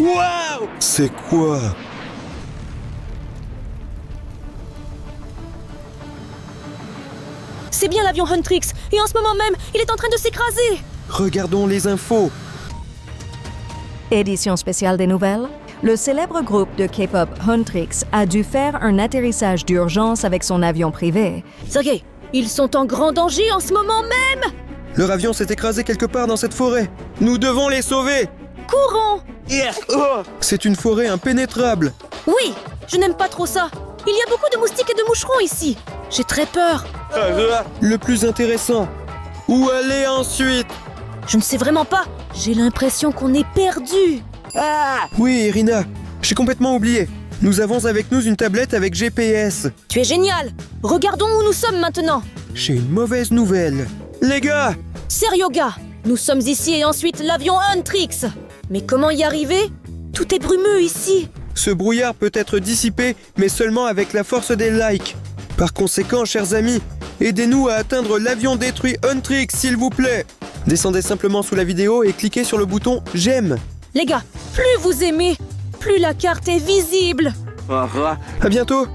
Waouh! C'est quoi? C'est bien l'avion Huntrix, et en ce moment même, il est en train de s'écraser. Regardons les infos. Édition spéciale des nouvelles. Le célèbre groupe de K-pop Huntrix a dû faire un atterrissage d'urgence avec son avion privé. Sergei, ils sont en grand danger en ce moment même. Leur avion s'est écrasé quelque part dans cette forêt. Nous devons les sauver. Courons! C'est une forêt impénétrable. Oui, je n'aime pas trop ça. Il y a beaucoup de moustiques et de moucherons ici. J'ai très peur. Le plus intéressant. Où aller ensuite? Je ne sais vraiment pas. J'ai l'impression qu'on est perdu. Oui, Irina, j'ai complètement oublié. Nous avons avec nous une tablette avec GPS. Tu es génial. Regardons où nous sommes maintenant. J'ai une mauvaise nouvelle. Les gars! Seryoga, nous sommes ici et ensuite l'avion Huntrix. Mais comment y arriver? Tout est brumeux ici. Ce brouillard peut être dissipé, mais seulement avec la force des likes. Par conséquent, chers amis, aidez-nous à atteindre l'avion détruit Huntrix, s'il vous plaît. Descendez simplement sous la vidéo et cliquez sur le bouton « J'aime ». Les gars, plus vous aimez, plus la carte est visible. À bientôt.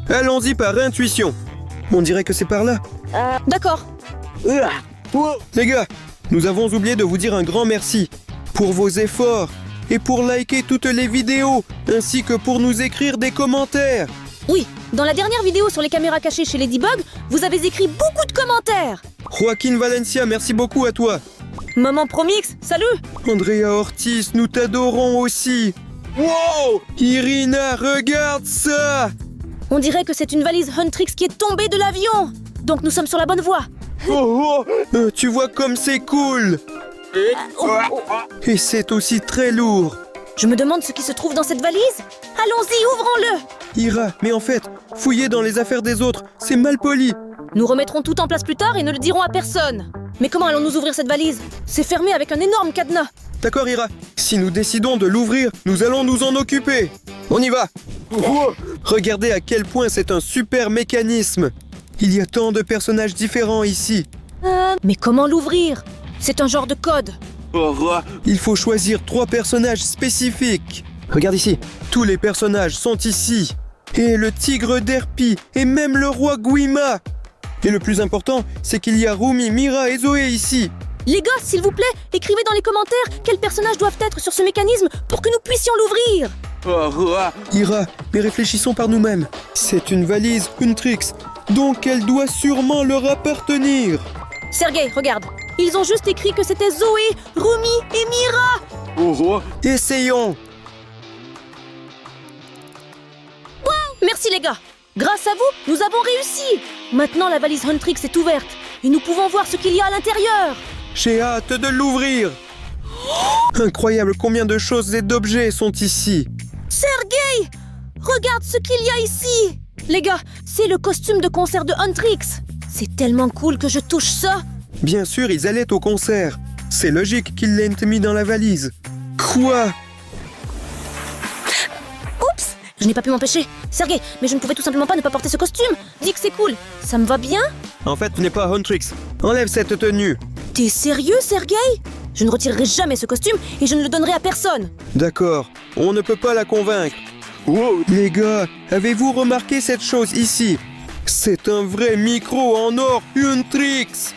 Allons-y par intuition. On dirait que c'est par là. D'accord. Les gars, nous avons oublié de vous dire un grand merci pour vos efforts et pour liker toutes les vidéos, ainsi que pour nous écrire des commentaires. Oui, dans la dernière vidéo sur les caméras cachées chez Ladybug, vous avez écrit beaucoup de commentaires. Joaquin Valencia, merci beaucoup à toi. Maman Promix, salut. Andrea Ortiz, nous t'adorons aussi. Wow! Irina, regarde ça! On dirait que c'est une valise Huntrix qui est tombée de l'avion. Donc nous sommes sur la bonne voie. Tu vois comme c'est cool! Et c'est aussi très lourd. Je me demande ce qui se trouve dans cette valise. Allons-y, ouvrons-le. Ira, mais en fait, fouiller dans les affaires des autres, c'est mal poli. Nous remettrons tout en place plus tard et ne le dirons à personne. Mais comment allons-nous ouvrir cette valise? C'est fermé avec un énorme cadenas. D'accord, Ira. Si nous décidons de l'ouvrir, nous allons nous en occuper. On y va. Regardez à quel point c'est un super mécanisme. Il y a tant de personnages différents ici. Mais comment l'ouvrir? C'est un genre de code. Il faut choisir 3 personnages spécifiques. Regarde ici. Tous les personnages sont ici. Et le tigre d'Herpie, et même le roi Guima. Et le plus important, c'est qu'il y a Rumi, Mira et Zoé ici. Les gars, s'il vous plaît, écrivez dans les commentaires quels personnages doivent être sur ce mécanisme pour que nous puissions l'ouvrir. Ira, mais réfléchissons par nous-mêmes. C'est une valise Huntrix, donc elle doit sûrement leur appartenir. Sergei, regarde. Ils ont juste écrit que c'était Zoé, Rumi et Mira. Essayons. Merci les gars. Grâce à vous, nous avons réussi. Maintenant, la valise Huntrix est ouverte et nous pouvons voir ce qu'il y a à l'intérieur. J'ai hâte de l'ouvrir. Incroyable combien de choses et d'objets sont ici. Sergei, regarde ce qu'il y a ici. Les gars, c'est le costume de concert de Huntrix. C'est tellement cool que je touche ça. Bien sûr, ils allaient au concert. C'est logique qu'ils l'aient mis dans la valise. Quoi? Oups, je n'ai pas pu m'empêcher. Sergei, mais je ne pouvais tout simplement pas ne pas porter ce costume. Dis que c'est cool. Ça me va bien? En fait, tu n'es pas Huntrix. Enlève cette tenue. T'es sérieux, Sergei? Je ne retirerai jamais ce costume et je ne le donnerai à personne. D'accord, on ne peut pas la convaincre. Les gars, avez-vous remarqué cette chose ici? C'est un vrai micro en or Huntrix.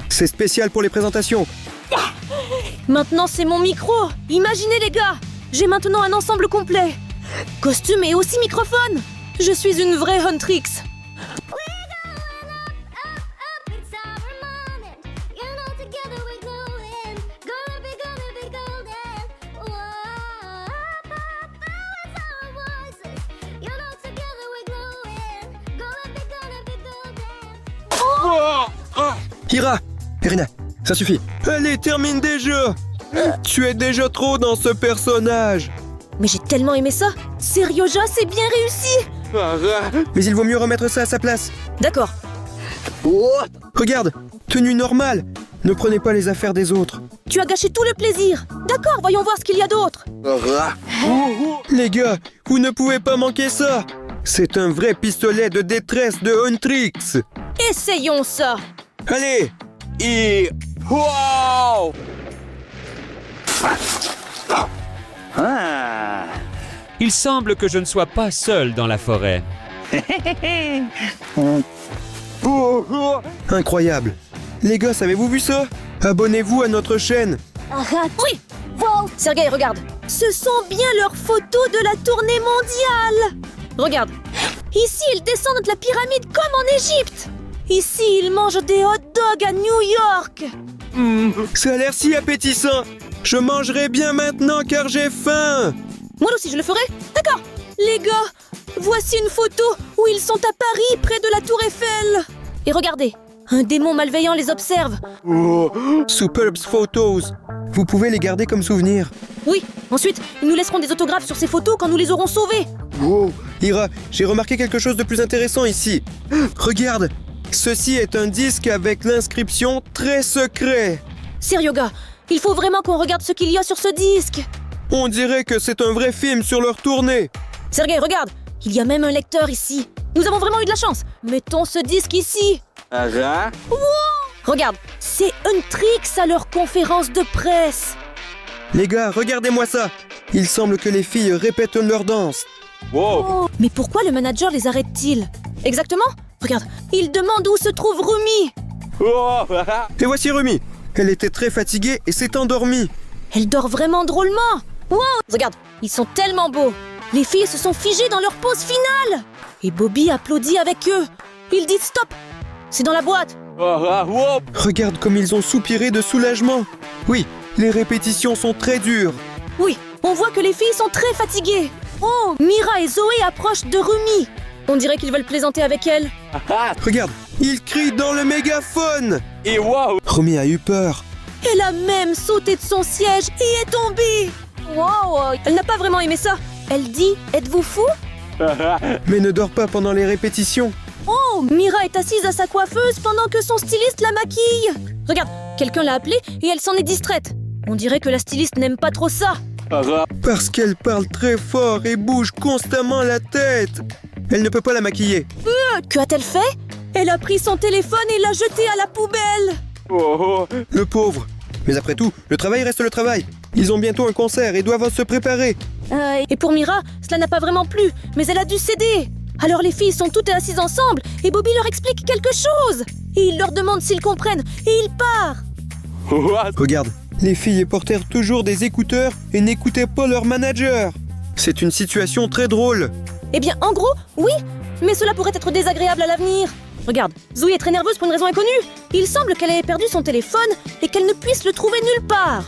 C'est spécial pour les présentations. Maintenant, c'est mon micro. Imaginez, les gars. J'ai maintenant un ensemble complet. Costume et aussi microphone. Je suis une vraie Huntrix. Ira, Irina, ça suffit. Allez, termine déjà. Tu es déjà trop dans ce personnage. Mais j'ai tellement aimé ça. Seryoja, c'est bien réussi. Mais il vaut mieux remettre ça à sa place. D'accord. Regarde, tenue normale. Ne prenez pas les affaires des autres. Tu as gâché tout le plaisir. D'accord, voyons voir ce qu'il y a d'autre. Les gars, vous ne pouvez pas manquer ça. C'est un vrai pistolet de détresse de Huntrix. Essayons ça. Allez. Et... Wow! Il semble que je ne sois pas seul dans la forêt. Incroyable. Les gosses, avez-vous vu ça? Abonnez-vous à notre chaîne. Oui. Sergei, regarde. Ce sont bien leurs photos de la tournée mondiale. Regarde. Ici, ils descendent de la pyramide comme en Égypte. Ici, ils mangent des hot dogs à New York. Ça a l'air si appétissant. Je mangerai bien maintenant car j'ai faim. Moi aussi, je le ferai. D'accord. Les gars, voici une photo où ils sont à Paris, près de la tour Eiffel. Et regardez, un démon malveillant les observe. Superbs photos. Vous pouvez les garder comme souvenir. Oui, ensuite, ils nous laisseront des autographes sur ces photos quand nous les aurons sauvés. Ira, j'ai remarqué quelque chose de plus intéressant ici. Regarde. Ceci est un disque avec l'inscription « Très secret ». Sérieux, gars, il faut vraiment qu'on regarde ce qu'il y a sur ce disque. On dirait que c'est un vrai film sur leur tournée. Sergei, regarde, il y a même un lecteur ici. Nous avons vraiment eu de la chance. Mettons ce disque ici. Regarde, c'est Huntrix à leur conférence de presse. Les gars, regardez-moi ça. Il semble que les filles répètent leur danse. Mais pourquoi le manager les arrête-t-il? Exactement. Regarde, il demande où se trouve Rumi. Et voici Rumi. Elle était très fatiguée et s'est endormie. Elle dort vraiment drôlement. Wow. Regarde, ils sont tellement beaux. Les filles se sont figées dans leur pose finale. Et Bobby applaudit avec eux. Ils disent stop. C'est dans la boîte. Regarde comme ils ont soupiré de soulagement. Oui, les répétitions sont très dures. Oui, on voit que les filles sont très fatiguées. Oh, Mira et Zoé approchent de Rumi. On dirait qu'ils veulent plaisanter avec elle. Regarde, ils crient dans le mégaphone. Rumi a eu peur. Elle a même sauté de son siège et est tombée. Wow. Elle n'a pas vraiment aimé ça. Elle dit « Êtes-vous fou ?» Mais ne dort pas pendant les répétitions. Oh, Mira est assise à sa coiffeuse pendant que son styliste la maquille. Regarde, quelqu'un l'a appelée et elle s'en est distraite. On dirait que la styliste n'aime pas trop ça. Parce qu'elle parle très fort et bouge constamment la tête. Elle ne peut pas la maquiller. Que a-t-elle fait? Elle a pris son téléphone et l'a jeté à la poubelle. Le pauvre. Mais après tout, le travail reste le travail. Ils ont bientôt un concert et doivent se préparer. Et pour Mira, cela n'a pas vraiment plu, mais elle a dû céder. Alors les filles sont toutes assises ensemble et Bobby leur explique quelque chose. Et il leur demande s'ils comprennent et il part. Regarde, les filles portèrent toujours des écouteurs et n'écoutaient pas leur manager. C'est une situation très drôle. Eh bien, en gros, oui, mais cela pourrait être désagréable à l'avenir. Regarde, Zoé est très nerveuse pour une raison inconnue. Il semble qu'elle ait perdu son téléphone et qu'elle ne puisse le trouver nulle part.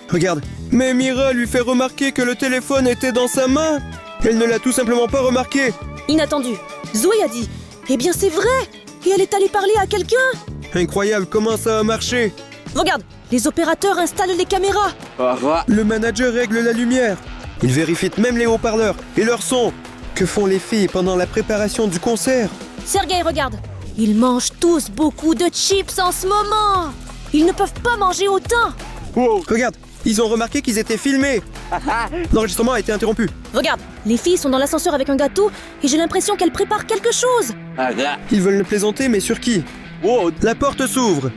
Regarde, mais Mira lui fait remarquer que le téléphone était dans sa main. Elle ne l'a tout simplement pas remarqué. Inattendu. Zoé a dit « Eh bien, c'est vrai !» Et elle est allée parler à quelqu'un. Incroyable, comment ça a marché. Regarde, les opérateurs installent les caméras. Le manager règle la lumière. Il vérifie même les haut-parleurs et leur son. Que font les filles pendant la préparation du concert? Sergei, regarde. Ils mangent tous beaucoup de chips en ce moment. Ils ne peuvent pas manger autant. Regarde, ils ont remarqué qu'ils étaient filmés. L'enregistrement a été interrompu. Regarde, les filles sont dans l'ascenseur avec un gâteau et j'ai l'impression qu'elles préparent quelque chose. Ils veulent le plaisanter, mais sur qui? La porte s'ouvre.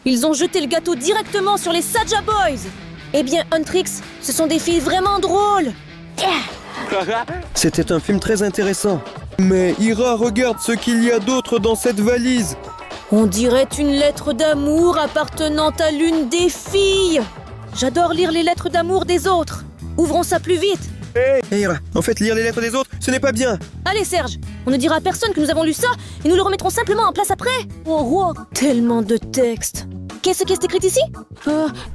Ils ont jeté le gâteau directement sur les Saja Boys. Eh bien, Huntrix, ce sont des filles vraiment drôles. C'était un film très intéressant. Mais Ira, regarde ce qu'il y a d'autre dans cette valise. On dirait une lettre d'amour appartenant à l'une des filles. J'adore lire les lettres d'amour des autres. Ouvrons ça plus vite. Hey Ira, en fait, lire les lettres des autres, ce n'est pas bien. Allez Serge, on ne dira à personne que nous avons lu ça et nous le remettrons simplement en place après. Oh, tellement de textes. Qu'est-ce qui est écrit ici?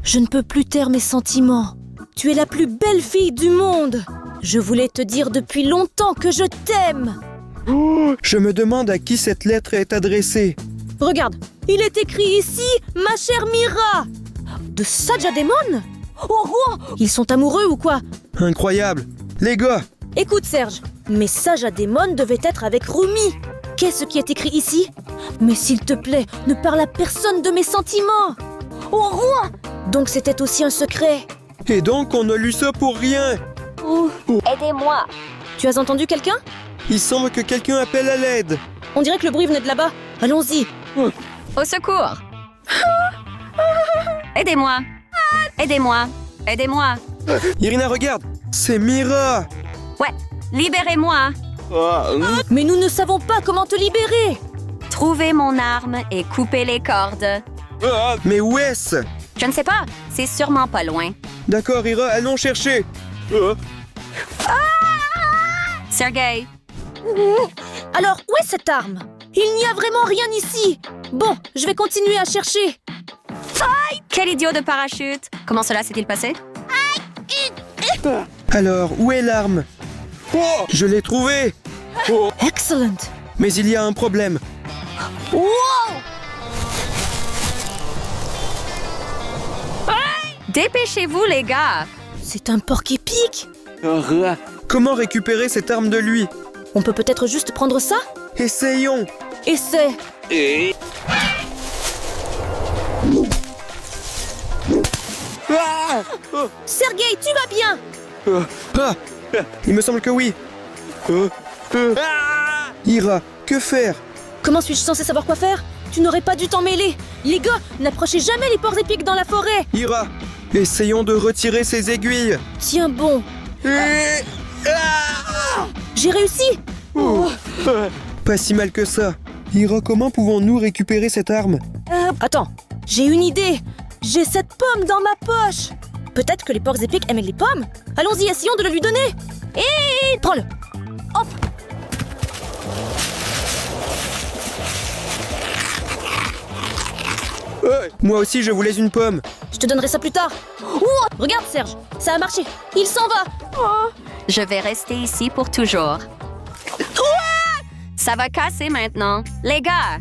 Je ne peux plus taire mes sentiments. Tu es la plus belle fille du monde. Je voulais te dire depuis longtemps que je t'aime. Je me demande à qui cette lettre est adressée. Regarde, il est écrit ici, ma chère Mira. De Saja Demon? Ils sont amoureux ou quoi? Incroyable. Les gars, Écoute Serge, mais Saja Demon devait être avec Rumi. Qu'est-ce qui est écrit ici? Mais s'il te plaît, ne parle à personne de mes sentiments. Au roi! Donc c'était aussi un secret. et donc on a lu ça pour rien. Aidez-moi. Tu as entendu quelqu'un? Il semble que quelqu'un appelle à l'aide. On dirait que le bruit venait de là-bas. Allons-y. Au secours! Aidez-moi! Aidez-moi! Aidez-moi! Irina, regarde! C'est Mira! Ouais, libérez-moi. Mais nous ne savons pas comment te libérer. Trouvez mon arme et coupez les cordes. Mais où est-ce? Je ne sais pas, c'est sûrement pas loin. D'accord, Ira, allons chercher! Sergei, Alors, où est cette arme? Il n'y a vraiment rien ici. Bon, je vais continuer à chercher. quel idiot de parachute. Comment cela s'est-il passé? Alors, où est l'arme? Je l'ai trouvée! Excellent. Mais il y a un problème. Wow! Dépêchez-vous, les gars. C'est un porc-épic. Comment récupérer cette arme de lui? On peut peut-être juste prendre ça? Essayons! Essaie. Sergei, tu vas bien? Ah! Il me semble que oui. Ira, que faire? Comment suis-je censé savoir quoi faire? Tu n'aurais pas dû t'en mêler. Les gars, n'approchez jamais les porcs épics dans la forêt. Ira, essayons de retirer ces aiguilles. Tiens bon. J'ai réussi. Pas si mal que ça. Ira, comment pouvons-nous récupérer cette arme? Attends, j'ai une idée. J'ai cette pomme dans ma poche. Peut-être que les porcs épics aiment les pommes. Allons-y, essayons de le lui donner. Et prends-le. Hop. Moi aussi, je voulais une pomme. Je te donnerai ça plus tard. Ouh, regarde Serge, ça a marché. Il s'en va. Je vais rester ici pour toujours. Ça va casser maintenant. Les gars,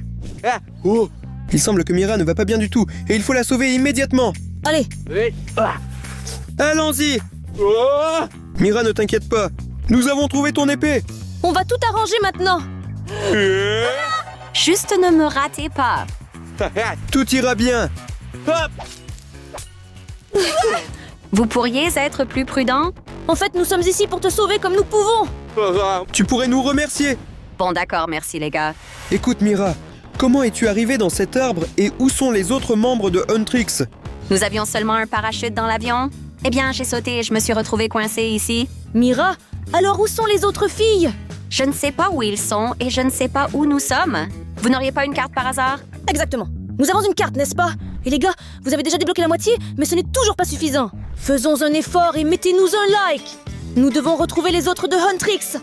Il semble que Mira ne va pas bien du tout et il faut la sauver immédiatement. Allez, Allons-y! Mira, ne t'inquiète pas. Nous avons trouvé ton épée. on va tout arranger maintenant. juste ne me ratez pas. Tout ira bien. Vous pourriez être plus prudent? En fait, nous sommes ici pour te sauver comme nous pouvons. Tu pourrais nous remercier. Bon, d'accord, merci les gars. Écoute, Mira, comment es-tu arrivée dans cet arbre et où sont les autres membres de Huntrix? Nous avions seulement un parachute dans l'avion. Eh bien, j'ai sauté et je me suis retrouvée coincée ici. Mira, alors où sont les autres filles? Je ne sais pas où ils sont et je ne sais pas où nous sommes. Vous n'auriez pas une carte par hasard? Exactement. Nous avons une carte, n'est-ce pas? Et les gars, vous avez déjà débloqué la moitié, mais ce n'est toujours pas suffisant. Faisons un effort et mettez-nous un like. Nous devons retrouver les autres de Huntrix.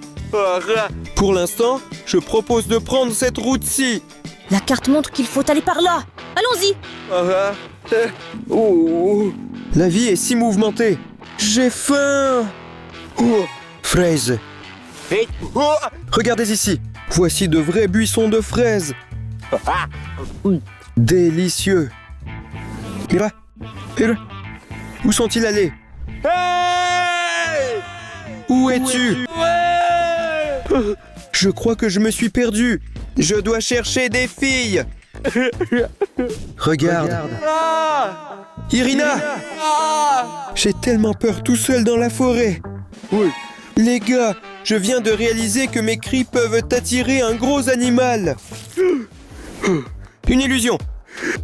Pour l'instant, je propose de prendre cette route-ci. La carte montre qu'il faut aller par là. Allons-y. La vie est si mouvementée. J'ai faim. Fraises. Regardez ici. Voici de vrais buissons de fraises. Délicieux. Mira, où sont-ils allés? Où es-tu? Je crois que je me suis perdu. Je dois chercher des filles. Regarde. Irina. J'ai tellement peur tout seul dans la forêt. Les gars, je viens de réaliser que mes cris peuvent attirer un gros animal. Une illusion.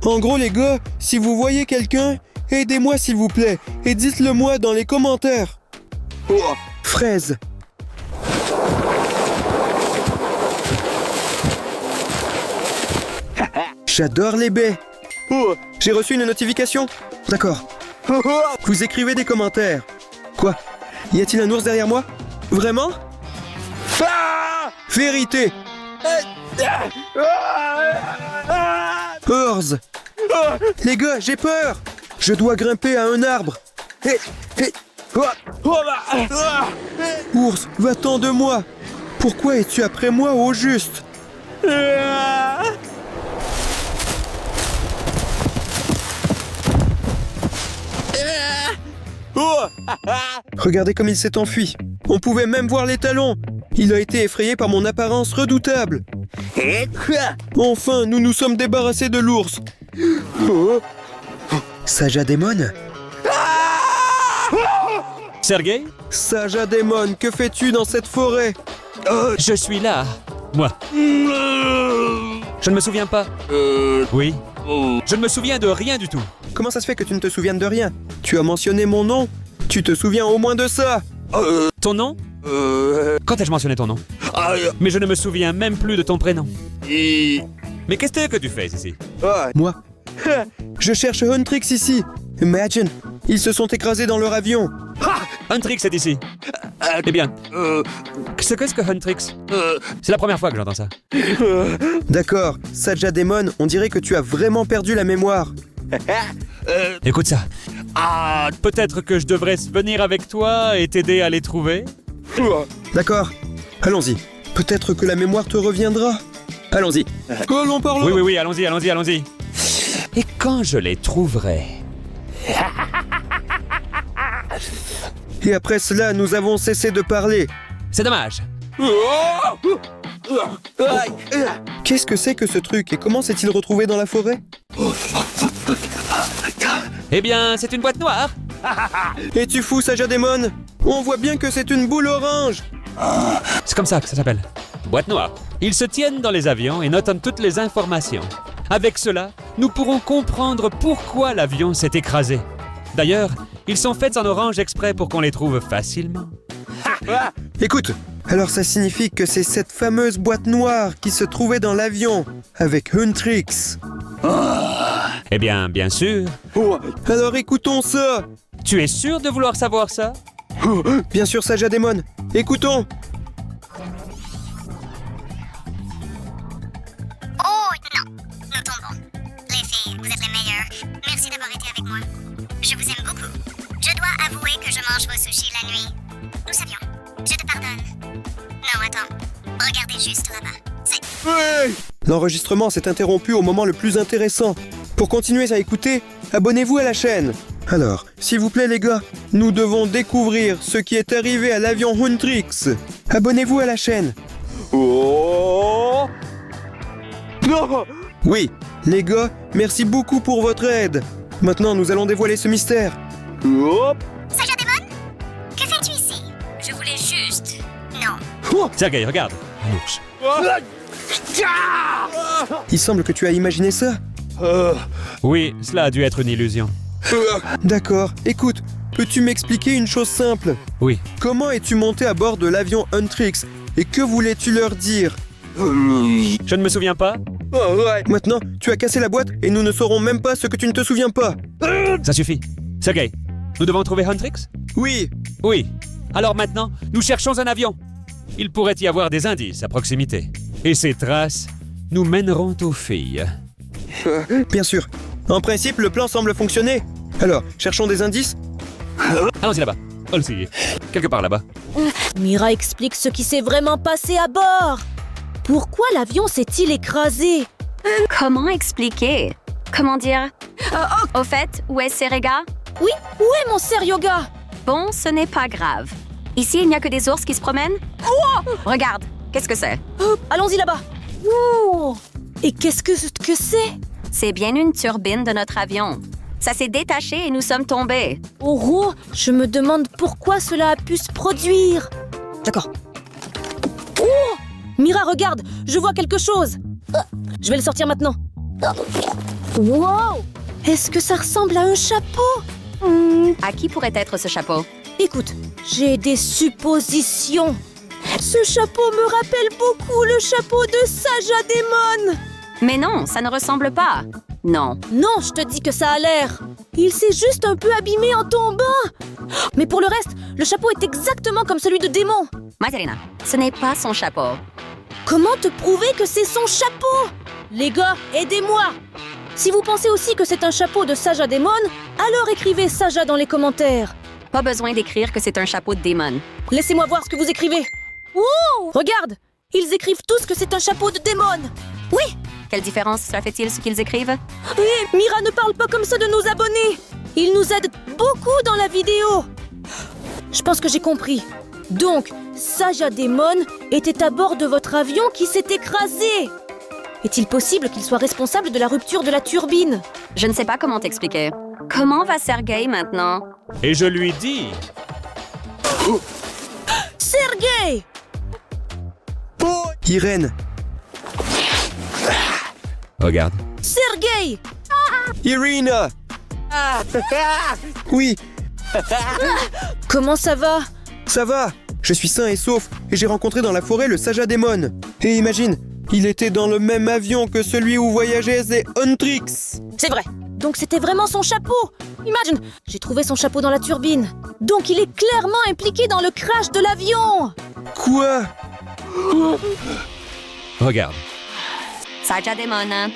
En gros, les gars, si vous voyez quelqu'un, aidez-moi s'il vous plaît et dites-le moi dans les commentaires. Fraise. J'adore les baies. J'ai reçu une notification. D'accord. Vous écrivez des commentaires. Quoi? Y a-t-il un ours derrière moi? Vraiment? Vérité. Ours. Les gars, j'ai peur. Je dois grimper à un arbre. Ours, va-t'en de moi. Pourquoi es-tu après moi au juste? Regardez comme il s'est enfui. On pouvait même voir les talons. Il a été effrayé par mon apparence redoutable. Enfin, nous nous sommes débarrassés de l'ours. Sajadémon? Sergei, Saja Démon, que fais-tu dans cette forêt? je suis là. Moi. Je ne me souviens pas. Oui. Je ne me souviens de rien du tout. Comment ça se fait que tu ne te souviennes de rien? Tu as mentionné mon nom, Tu te souviens au moins de ça? Ton nom? Quand ai-je mentionné ton nom? Mais je ne me souviens même plus de ton prénom. Mais qu'est-ce que tu fais ici? Moi? Je cherche Huntrix ici. Imagine, ils se sont écrasés dans leur avion. Huntrix est ici. Eh bien, qu'est-ce que Huntrix? C'est la première fois que j'entends ça. D'accord, Saja Demon, on dirait que tu as vraiment perdu la mémoire. Écoute ça. Peut-être que je devrais venir avec toi et t'aider à les trouver? D'accord, allons-y. Peut-être que la mémoire te reviendra. Allons-y. Allons par là. Oui, allons-y. Et quand je les trouverai? Et après cela, nous avons cessé de parler. C'est dommage. Qu'est-ce que c'est que ce truc et comment s'est-il retrouvé dans la forêt? Eh bien, c'est une boîte noire. Es-tu fou, Saja Demon? On voit bien que c'est une boule orange. C'est comme ça que ça s'appelle. Boîte noire. Ils se tiennent dans les avions et notent toutes les informations. Avec cela, nous pourrons comprendre pourquoi l'avion s'est écrasé. D'ailleurs, ils sont faits en orange exprès pour qu'on les trouve facilement. Écoute, alors ça signifie que c'est cette fameuse boîte noire qui se trouvait dans l'avion avec Huntrix. Eh bien, bien sûr. Alors écoutons ça. Tu es sûr de vouloir savoir ça? Bien sûr, Saja Demon. Écoutons. Oh non, nous tombons. Les filles, vous êtes les meilleures. Merci d'avoir été avec moi. Je vous aime beaucoup. Je dois avouer que je mange vos sushis la nuit. Nous savions. Je te pardonne. Non, attends. Regardez juste là-bas. C'est... L'enregistrement s'est interrompu au moment le plus intéressant. Pour continuer à écouter, abonnez-vous à la chaîne. Alors, s'il vous plaît les gars, nous devons découvrir ce qui est arrivé à l'avion Huntrix. Abonnez-vous à la chaîne. Oh non! Oui, les gars, merci beaucoup pour votre aide. Maintenant, nous allons dévoiler ce mystère. Hop! Saja Demon? Que fais-tu ici? Je voulais juste... Non. Sergei, regarde. Un ours. Il semble que tu as imaginé ça. Oui, cela a dû être une illusion. D'accord, écoute, peux-tu m'expliquer une chose simple? Oui. Comment es-tu monté à bord de l'avion Huntrix et que voulais-tu leur dire? Je ne me souviens pas. Maintenant, tu as cassé la boîte et nous ne saurons même pas ce que tu ne te souviens pas. Ça suffit. Sergei, nous devons trouver Huntrix? Oui, Oui. Alors maintenant, nous cherchons un avion. Il pourrait y avoir des indices à proximité. Et ces traces nous mèneront aux filles. bien sûr. En principe, le plan semble fonctionner. Alors, cherchons des indices. Allons-y là-bas. Allons-y. Quelque part là-bas. Mira explique ce qui s'est vraiment passé à bord. Pourquoi l'avion s'est-il écrasé? Comment expliquer? Comment dire? Au fait, où est Serega? Oui, où est mon Seryoga? Bon, ce n'est pas grave. Ici, il n'y a que des ours qui se promènent? Oh! Regarde, qu'est-ce que c'est? Allons-y là-bas. Ouh. Et qu'est-ce que c'est? C'est bien une turbine de notre avion. Ça s'est détaché et nous sommes tombés. Oh, je me demande pourquoi cela a pu se produire. D'accord. Oh! Mira, regarde, je vois quelque chose. Je vais le sortir maintenant. Wow! Est-ce que ça ressemble à un chapeau? À qui pourrait être ce chapeau? Écoute, j'ai des suppositions. Ce chapeau me rappelle beaucoup le chapeau de Saja Demon. Mais non, ça ne ressemble pas. Non. Non, je te dis que ça a l'air. Il s'est juste un peu abîmé en tombant. Mais pour le reste, le chapeau est exactement comme celui de Démon. Macarena, ce n'est pas son chapeau. Comment te prouver que c'est son chapeau? Les gars, aidez-moi. Si vous pensez aussi que c'est un chapeau de Saja Demon, alors écrivez Saja dans les commentaires. Pas besoin d'écrire que c'est un chapeau de démon. Laissez-moi voir ce que vous écrivez. Wow! Regarde, ils écrivent tous que c'est un chapeau de démon. Oui. Quelle différence cela fait-il ce qu'ils écrivent? Et Mira ne parle pas comme ça de nos abonnés. Ils nous aident beaucoup dans la vidéo. Je pense que j'ai compris. Donc, Saja Demon était à bord de votre avion qui s'est écrasé. Est-il possible qu'il soit responsable de la rupture de la turbine? Je ne sais pas comment t'expliquer. Comment va Sergei maintenant? Et je lui dis... Sergei! Irène, Regarde. Sergei! Irina. Oui, Comment ça va? Ça va, je suis sain et sauf et j'ai rencontré dans la forêt le Sajadémon. Et imagine, il était dans le même avion que celui où voyageaient ces Huntrix. C'est vrai. Donc c'était vraiment son chapeau. Imagine, j'ai trouvé son chapeau dans la turbine. Donc il est clairement impliqué dans le crash de l'avion. Quoi? Regarde. Sajadémon, hein?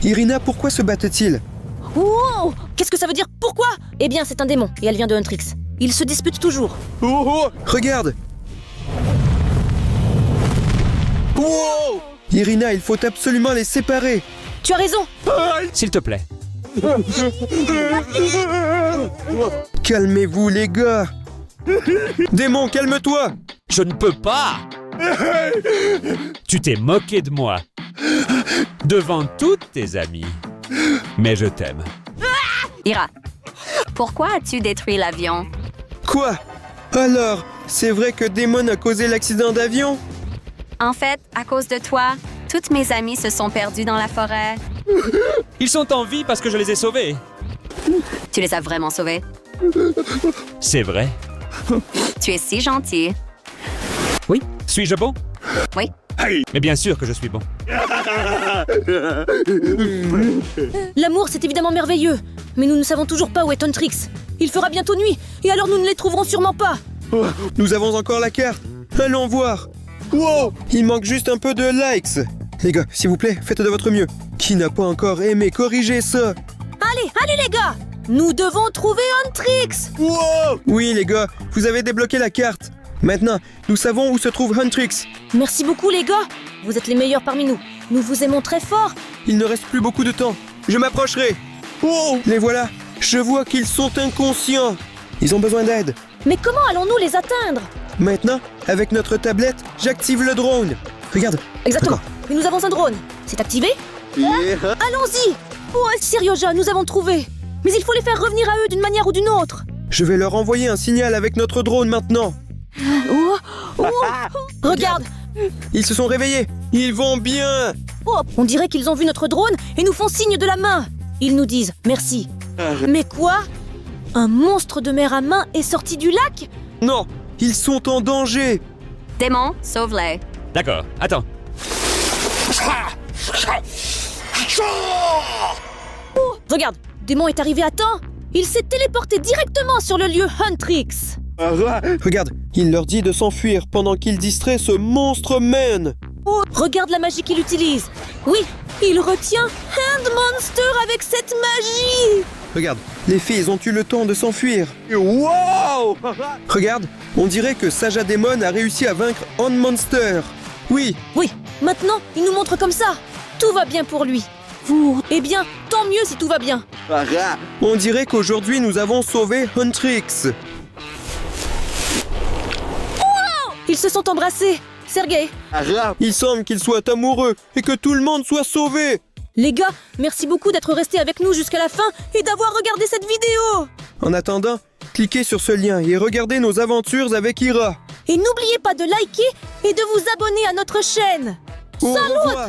Irina, pourquoi se battent-ils? Wow! Qu'est-ce que ça veut dire? Pourquoi? Eh bien, c'est un démon, et elle vient de Huntrix. Ils se disputent toujours. Oh, oh. Regarde! Wow. Irina, il faut absolument les séparer. Tu as raison. S'il te plaît. Calmez-vous, les gars. Démon, calme-toi. Je ne peux pas. Tu t'es moqué de moi. Devant toutes tes amies. Mais je t'aime. Ira, pourquoi as-tu détruit l'avion? Quoi? Alors, c'est vrai que Démon a causé l'accident d'avion? En fait, à cause de toi, toutes mes amies se sont perdues dans la forêt. Ils sont en vie parce que je les ai sauvés. Tu les as vraiment sauvées. C'est vrai. Tu es si gentil. Oui. Suis-je bon? Oui. Mais bien sûr que je suis bon. L'amour, c'est évidemment merveilleux. Mais nous ne savons toujours pas où est Huntrix. Il fera bientôt nuit, et alors nous ne les trouverons sûrement pas. Nous avons encore la carte. Allons voir. Wow! Il manque juste un peu de likes. Les gars, s'il vous plaît, faites de votre mieux. Qui n'a pas encore aimé corriger ça? Allez les gars! Nous devons trouver Huntrix! Wow. Oui, les gars, vous avez débloqué la carte. Maintenant, nous savons où se trouve Huntrix. Merci beaucoup les gars! Vous êtes les meilleurs parmi nous. Nous vous aimons très fort. Il ne reste plus beaucoup de temps. Je m'approcherai. Oh. Les voilà. Je vois qu'ils sont inconscients. Ils ont besoin d'aide. Mais comment allons-nous les atteindre? Maintenant, avec notre tablette, j'active le drone. Regarde. Exactement. D'accord. Et nous avons un drone. C'est activé? Yeah. Allons-y! Oh, Sérioja, nous avons trouvé. Mais il faut les faire revenir à eux d'une manière ou d'une autre. Je vais leur envoyer un signal avec notre drone maintenant. Regarde! Ils se sont réveillés. Ils vont bien. Oh, on dirait qu'ils ont vu notre drone et nous font signe de la main. Ils nous disent merci. Mais quoi? Un monstre de mer à main est sorti du lac? Non, ils sont en danger. Démon, sauve-les. D'accord. Attends. Regarde, Démon est arrivé à temps. Il s'est téléporté directement sur le lieu Huntrix. Regarde, il leur dit de s'enfuir pendant qu'il distrait ce monstre man. Oh, regarde la magie qu'il utilise. Oui, il retient Hand Monster avec cette magie. Regarde, les filles ont eu le temps de s'enfuir. Wow. Regarde, on dirait que Sajadémon a réussi à vaincre Hand Monster. Oui, Oui, maintenant, il nous montre comme ça. Tout va bien pour lui. Eh bien, tant mieux si tout va bien. on dirait qu'aujourd'hui nous avons sauvé Huntrix. Ils se sont embrassés. Sergei, Il semble qu'ils soient amoureux et que tout le monde soit sauvé. les gars, merci beaucoup d'être restés avec nous jusqu'à la fin et d'avoir regardé cette vidéo. En attendant, cliquez sur ce lien et regardez nos aventures avec Ira. Et n'oubliez pas de liker et de vous abonner à notre chaîne. Au revoir.